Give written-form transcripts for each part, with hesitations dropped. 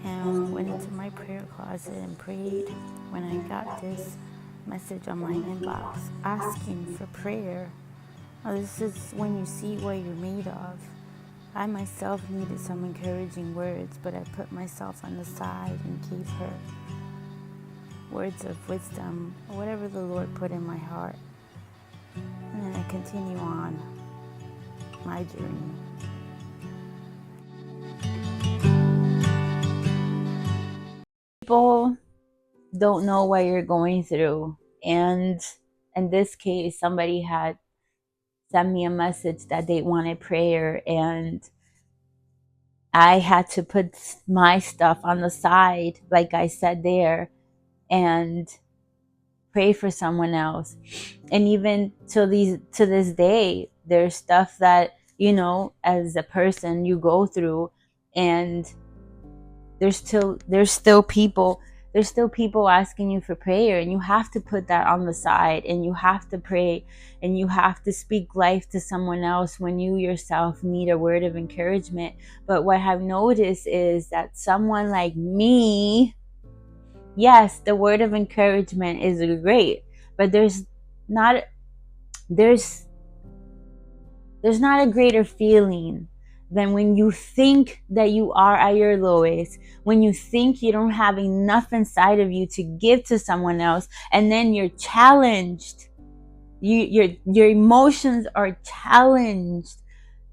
and went into my prayer closet and prayed when I got this message on my inbox asking for prayer. Now, this is when you see what you're made of. I myself needed some encouraging words, but I put myself on the side and gave her words of wisdom, or whatever the Lord put in my heart. And then I continue on my journey. People don't know what you're going through. And in this case, somebody had sent me a message that they wanted prayer, and I had to put my stuff on the side, like I said there, and pray for someone else. And even to this day, there's stuff that, as a person you go through, and there's still people asking you for prayer, and you have to put that on the side, and you have to pray, and you have to speak life to someone else when you yourself need a word of encouragement. But what I've noticed is that someone like me, yes, the word of encouragement is great, but there's not a greater feeling than when you think that you are at your lowest, when you think you don't have enough inside of you to give to someone else, and then you're challenged. Your emotions are challenged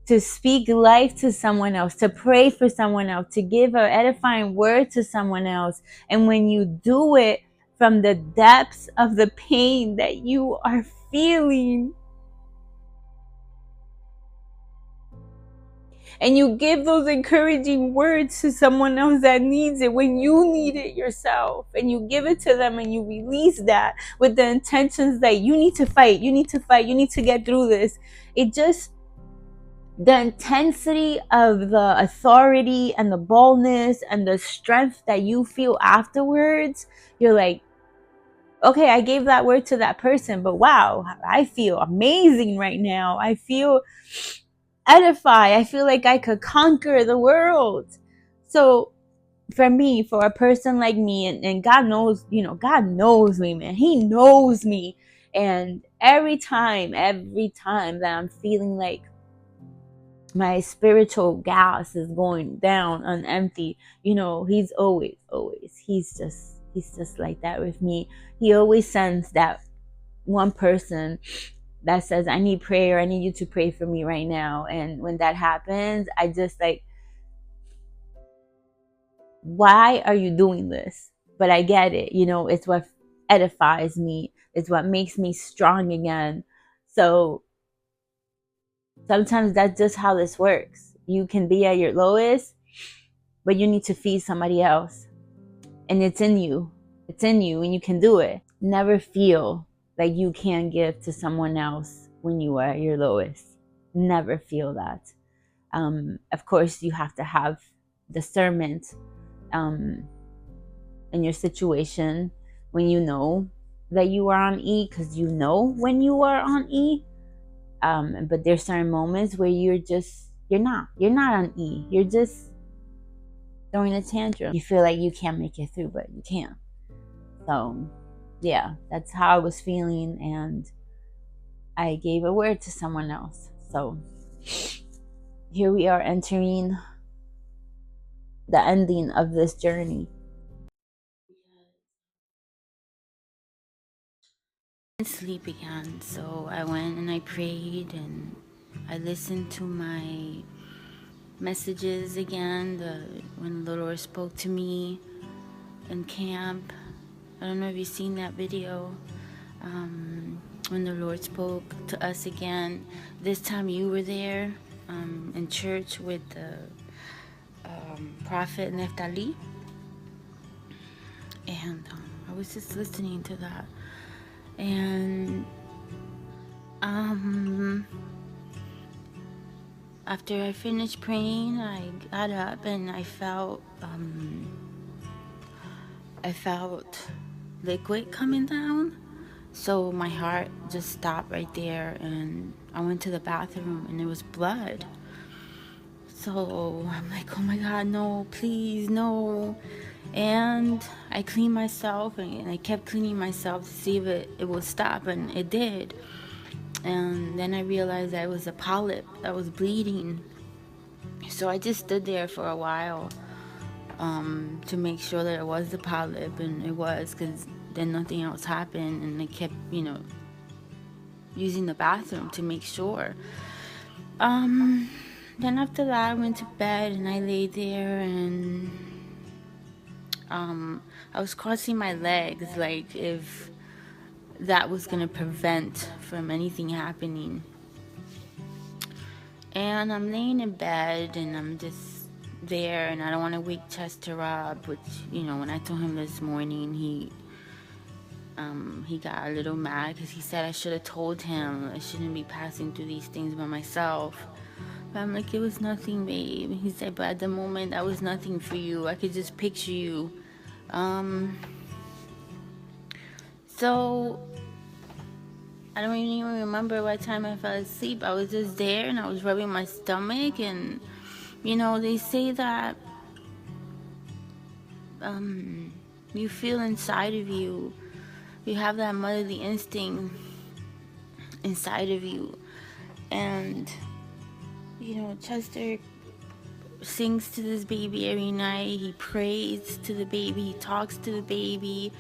to speak life to someone else, to pray for someone else, to give an edifying word to someone else. And when you do it from the depths of the pain that you are feeling, and you give those encouraging words to someone else that needs it when you need it yourself, and you give it to them, and you release that with the intentions that you need to fight, you need to get through this. It just, the intensity of the authority and the boldness and the strength that you feel afterwards, you're like, okay, I gave that word to that person, but wow, I feel amazing right now. I feel edified. I feel like I could conquer the world. So for me, for a person like me, and God knows, God knows me, man. He knows me. And every time that I'm feeling like my spiritual gas is going down on empty, he's always, he's just like that with me. He always sends that one person that says, I need prayer, I need you to pray for me right now. And when that happens, I just like, why are you doing this? But I get it, it's what edifies me, it's what makes me strong again. So sometimes that's just how this works. You can be at your lowest, but you need to feed somebody else. And it's in you. It's in you, and you can do it. Never feel like you can't give to someone else when you are at your lowest. Never feel that. Of course, you have to have discernment in your situation when you know that you are on E, because you know when you are on E. But there's certain moments where you're not on E. You're just throwing a tantrum. You feel like you can't make it through, but you can. So yeah, that's how I was feeling, and I gave a word to someone else. So here we are entering the ending of this journey. Sleep again, so I went and I prayed, and I listened to my messages again, when the Lord spoke to me in camp. I don't know if you've seen that video, when the Lord spoke to us again. This time you were there in church with the prophet Neftali, and I was just listening to that. And after I finished praying, I got up and I felt liquid coming down. So my heart just stopped right there, and I went to the bathroom, and it was blood. So I'm like, oh my God, no, please, no. And I cleaned myself, and I kept cleaning myself to see if it would stop, and it did. And then I realized that it was a polyp that was bleeding. So I just stood there for a while to make sure that it was the polyp, and it was, because then nothing else happened. And I kept, using the bathroom to make sure. Then after that, I went to bed and I lay there, and I was crossing my legs, like if that was gonna prevent from anything happening. And I'm laying in bed and I'm just there, and I don't want to wake Chester up, which, when I told him this morning, he got a little mad because he said I should have told him I shouldn't be passing through these things by myself. But I'm like, it was nothing, babe. He said, but at the moment, that was nothing for you. I could just picture you. So I don't even remember what time I fell asleep. I was just there and I was rubbing my stomach, and they say that you feel inside of you, you have that motherly instinct inside of you. And Chester sings to this baby every night. He prays to the baby, he talks to the baby.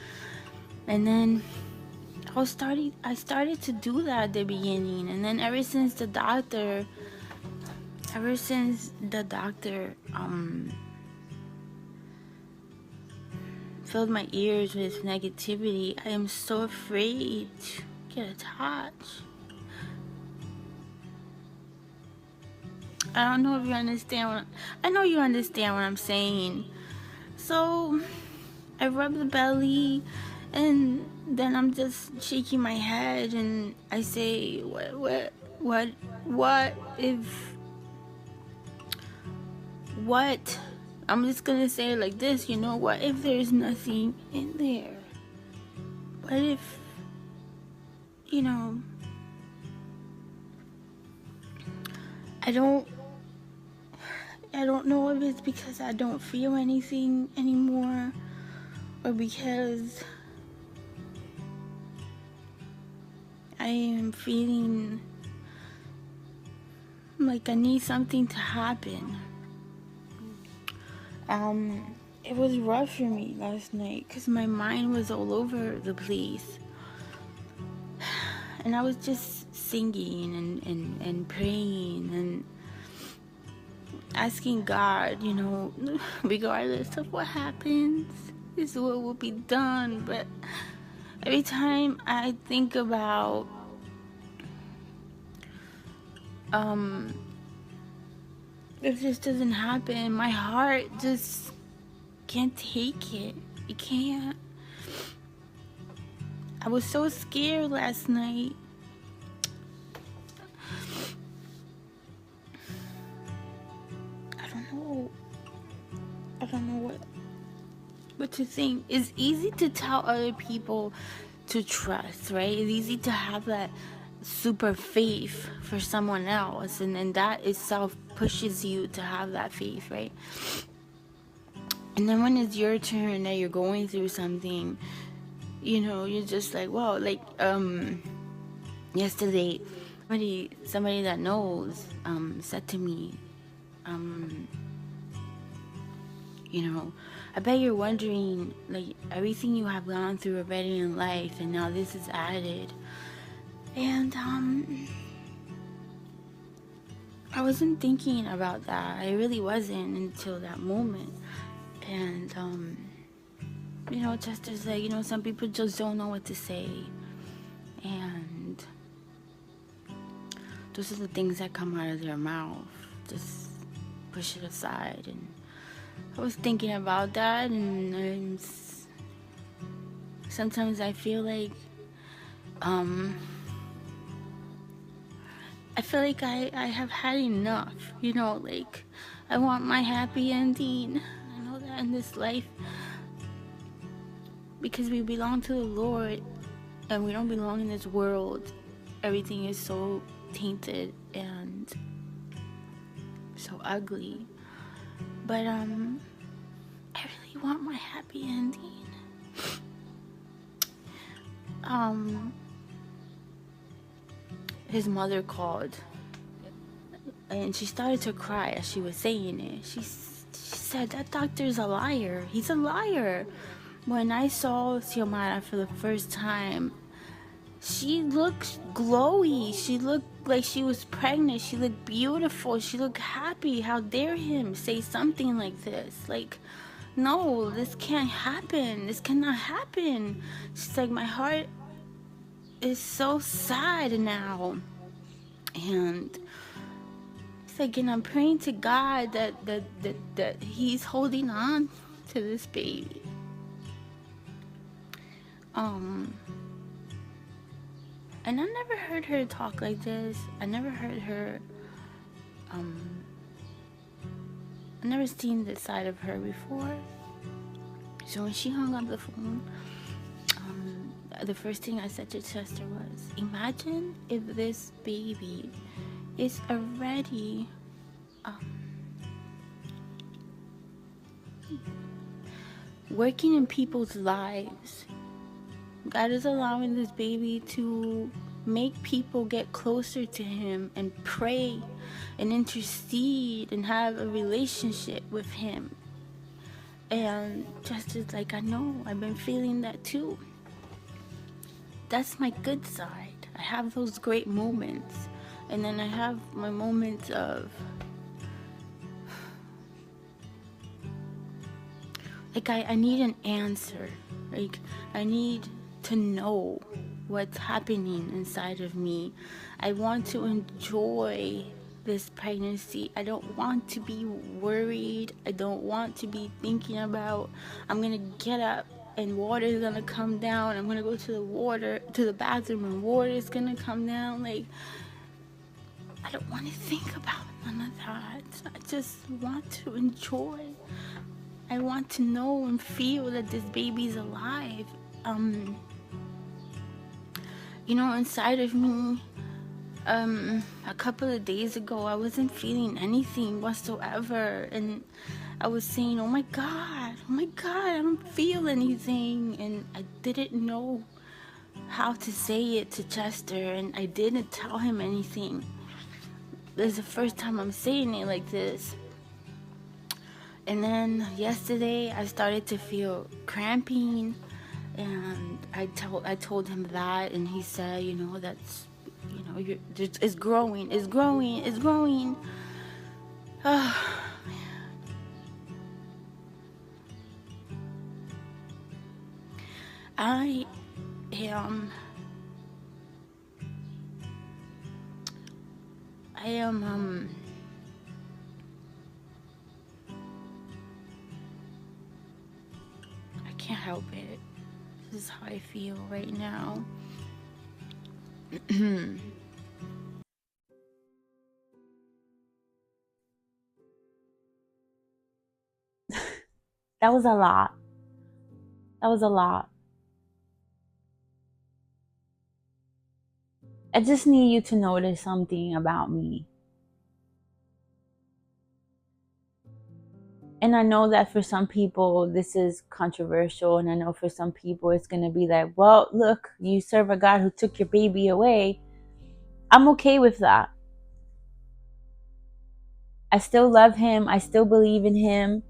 And then I started to do that at the beginning, and then ever since the doctor filled my ears with negativity, I am so afraid to get attached. I don't know if you understand I know you understand what I'm saying. So I rub the belly, and then I'm just shaking my head, and I say, what I'm just gonna say it like this, what if there's nothing in there? What if, I don't know if it's because I don't feel anything anymore, or because I am feeling like I need something to happen. It was rough for me last night because my mind was all over the place. And I was just singing and praying and asking God, regardless of what happens, this is what will be done. But every time I think about if this doesn't happen, my heart just can't take it. It can't. I was so scared last night. I don't know what to think. It's easy to tell other people to trust, right? It's easy to have that super faith for someone else, and then that itself pushes you to have that faith, right? And then when it's your turn that you're going through something, you're just like, wow. Like yesterday, somebody that knows said to me, I bet you're wondering, like, everything you have gone through already in life, and now this is added. And I wasn't thinking about that. I really wasn't until that moment. And Chester's like, some people just don't know what to say, and those are the things that come out of their mouth. Just push it aside. And I was thinking about that, and sometimes I feel like I have had enough, like I want my happy ending. I know that in this life, because we belong to the Lord and we don't belong in this world, everything is so tainted and so ugly. But I really want my happy ending. His mother called, and she started to cry as she was saying it. She said, that doctor's a liar. He's a liar. When I saw Xiomara for the first time, she looked glowy. She looked like she was pregnant. She looked beautiful. She looked happy. How dare him say something like this? Like, no, this can't happen. This cannot happen. She's like, my heart is so sad now. And it's like, and I'm praying to God that he's holding on to this baby. And I never heard her talk like this. I never heard her, I never seen this side of her before. So when she hung up the phone, the first thing I said to Chester was, imagine if this baby is already working in people's lives. God is allowing this baby to make people get closer to him and pray and intercede and have a relationship with him. And just as like, I know, I've been feeling that too. That's my good side. I have those great moments. And then I have my moments of like, I need an answer. Like, I need to know what's happening inside of me. I want to enjoy this pregnancy. I don't want to be worried. I don't want to be thinking about, I'm gonna get up and water is gonna come down. I'm gonna go to the bathroom and water is gonna come down. Like, I don't want to think about none of that. I just want to enjoy. I want to know and feel that this baby's alive. Inside of me, a couple of days ago, I wasn't feeling anything whatsoever. And I was saying, oh my God, I don't feel anything. And I didn't know how to say it to Chester, and I didn't tell him anything. This is the first time I'm saying it like this. And then yesterday, I started to feel cramping. And I told him that, and he said, that's, it's growing. Oh, man. I can't help it. This is how I feel right now. That was a lot. I just need you to notice something about me. And I know that for some people, this is controversial. And I know for some people, it's going to be like, well, look, you serve a God who took your baby away. I'm okay with that. I still love him. I still believe in him.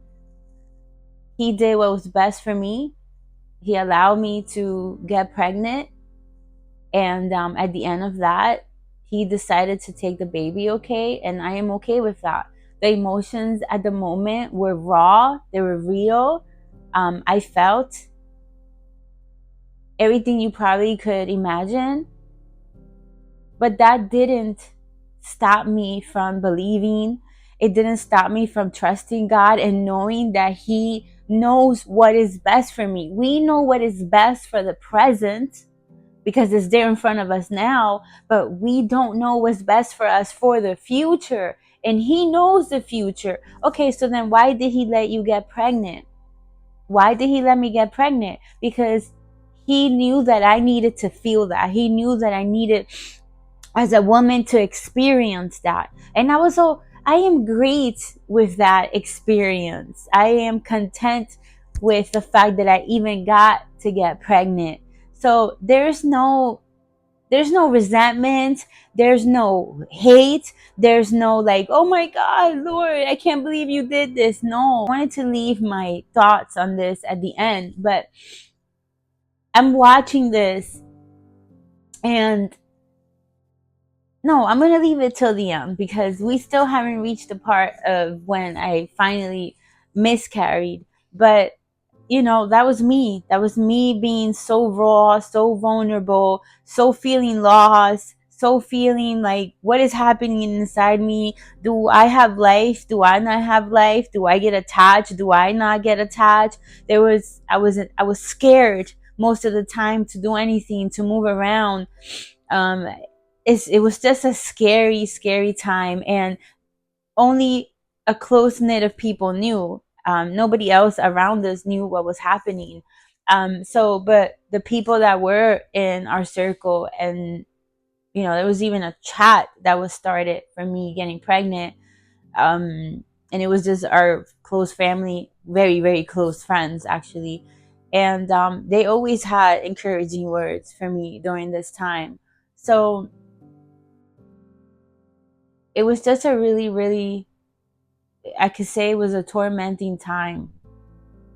He did what was best for me. He allowed me to get pregnant. And at the end of that, he decided to take the baby, okay? And I am okay with that. The emotions at the moment were raw. They were real. I felt everything you probably could imagine. But that didn't stop me from believing. It didn't stop me from trusting God and knowing that he knows what is best for me. We know what is best for the present because it's there in front of us now, but we don't know what's best for us for the future. And he knows the future. Okay, so then why did he let you get pregnant? Why did he let me get pregnant? Because he knew that I needed to feel that. He knew that I needed, as a woman, to experience that. And I was so, I am great with that experience. I am content with the fact that I even got to get pregnant. So there's no resentment, there's no hate, there's no like, oh my god, Lord, I can't believe you did this. No, I wanted to leave my thoughts on this at the end, but I'm watching this, and no, I'm gonna leave it till the end because we still haven't reached the part of when I finally miscarried. But that was me. That was me being so raw, so vulnerable, so feeling lost, so feeling like, what is happening inside me? Do I have life? Do I not have life? Do I get attached? Do I not get attached? I was scared most of the time to do anything, to move around. Um, it was just a scary, scary time, and only a close knit of people knew. Nobody else around us knew what was happening. But the people that were in our circle, and there was even a chat that was started for me getting pregnant. And it was just our close family, very, very close friends, actually. And they always had encouraging words for me during this time. So it was just a really, really, I could say it was a tormenting time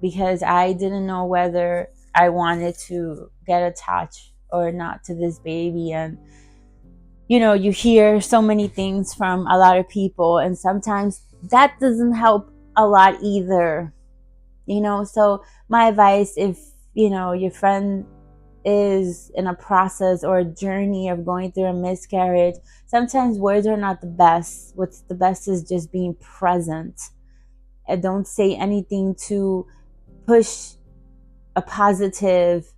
because I didn't know whether I wanted to get attached or not to this baby. And, you hear so many things from a lot of people, and sometimes that doesn't help a lot either. So my advice, if, your friend is in a process or a journey of going through a miscarriage, sometimes words are not the best. What's the best is just being present, and don't say anything to push a positive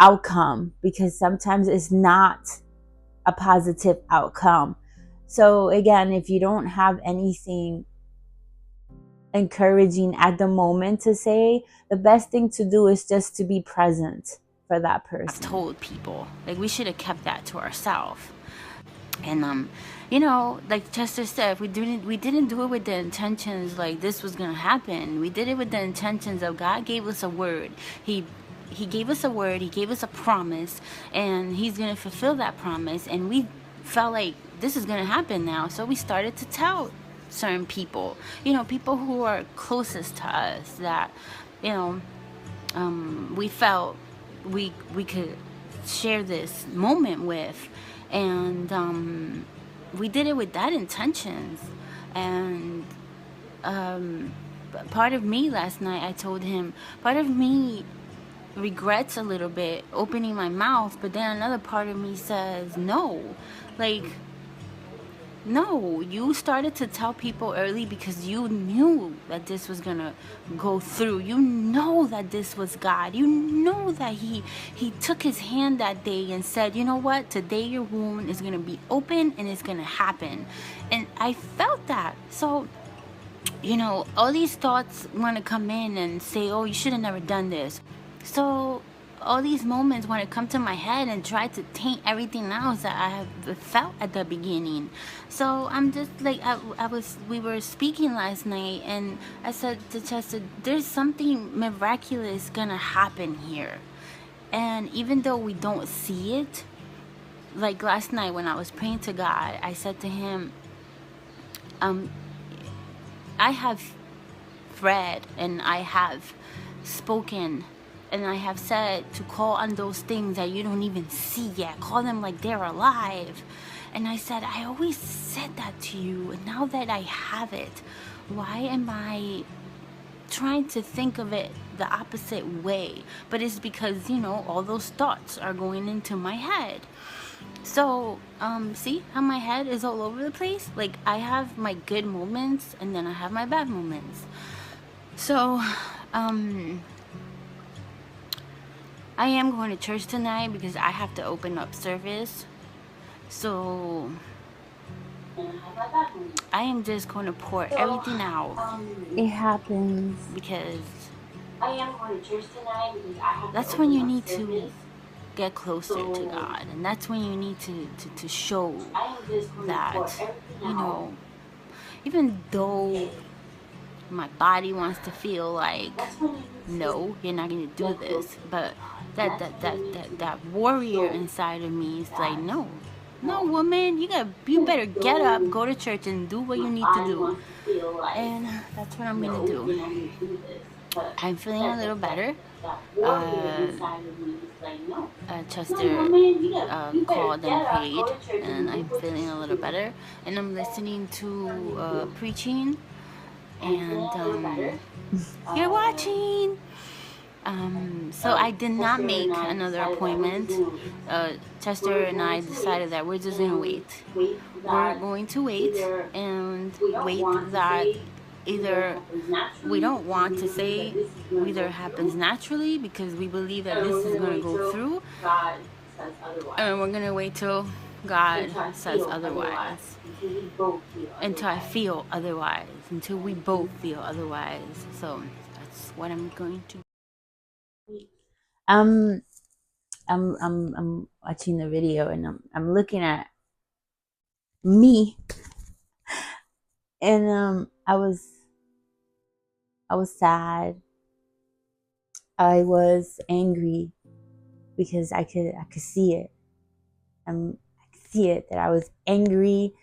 outcome, because sometimes it's not a positive outcome. So again, if you don't have anything encouraging at the moment to say, the best thing to do is just to be present for that person. Told people, like, we should have kept that to ourselves. And like Chester said, we didn't do it with the intentions like this was gonna happen. We did it with the intentions of God gave us a word. He gave us a word, he gave us a promise, and he's gonna fulfill that promise. And we felt like this is gonna happen now, so we started to tell certain people, people who are closest to us, that we felt we could share this moment with. And we did it with that intentions. And part of me last night, I told him, part of me regrets a little bit opening my mouth, but then another part of me says no. Like, no, you started to tell people early because you knew that this was gonna go through. You know that this was God. You know that he took his hand that day and said, you know what, today your womb is gonna be open and it's gonna happen. And I felt that. So all these thoughts want to come in and say, oh, you should have never done this. So all these moments want to come to my head and try to taint everything else that I have felt at the beginning. So I'm just like, we were speaking last night, and I said to Chester, there's something miraculous gonna happen here. And even though we don't see it, like last night when I was praying to God, I said to him, I have read and I have spoken and I have said to call on those things that you don't even see yet. Call them like they're alive. And I said, I always said that to you. And now that I have it, why am I trying to think of it the opposite way? But it's because, all those thoughts are going into my head. So, see how my head is all over the place? Like, I have my good moments and then I have my bad moments. So, I am going to church tonight because I have to open up service. So I am just going to pour everything out. It happens. Because I am going to church tonight because I have that's when you need to get closer to God. And that's when you need to show that, even though my body wants to feel like, no, you're not gonna do this, but that warrior inside of me is like, no, no, woman, you better get up, go to church, and do what you need to do. And that's what I'm gonna do. I'm feeling a little better. uh, Chester called and prayed, and I'm feeling a little better. And I'm listening to preaching, and you're watching. So I did not make another appointment. Chester and I decided that we're just gonna wait. We're going to wait and wait that either we don't want to say either happens naturally because we believe that this is going to go through, and we're going to wait till God says otherwise, until I feel otherwise, until we both feel otherwise. So that's what I'm going to do. I'm I'm watching the video, and I'm looking at me, and I was sad. I was angry because I could see it. I could see it that I was angry.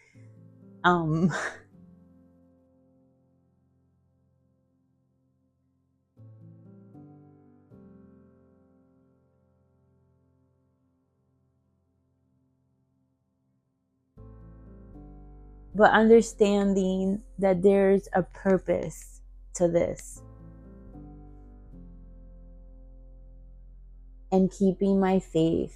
Um, but understanding that there's a purpose to this, and keeping my faith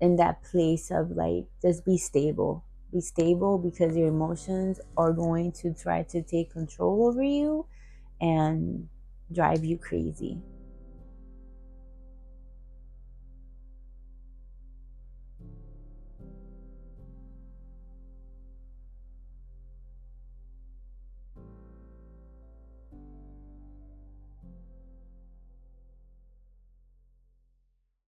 in that place of like, just be stable. Be stable, because your emotions are going to try to take control over you and drive you crazy.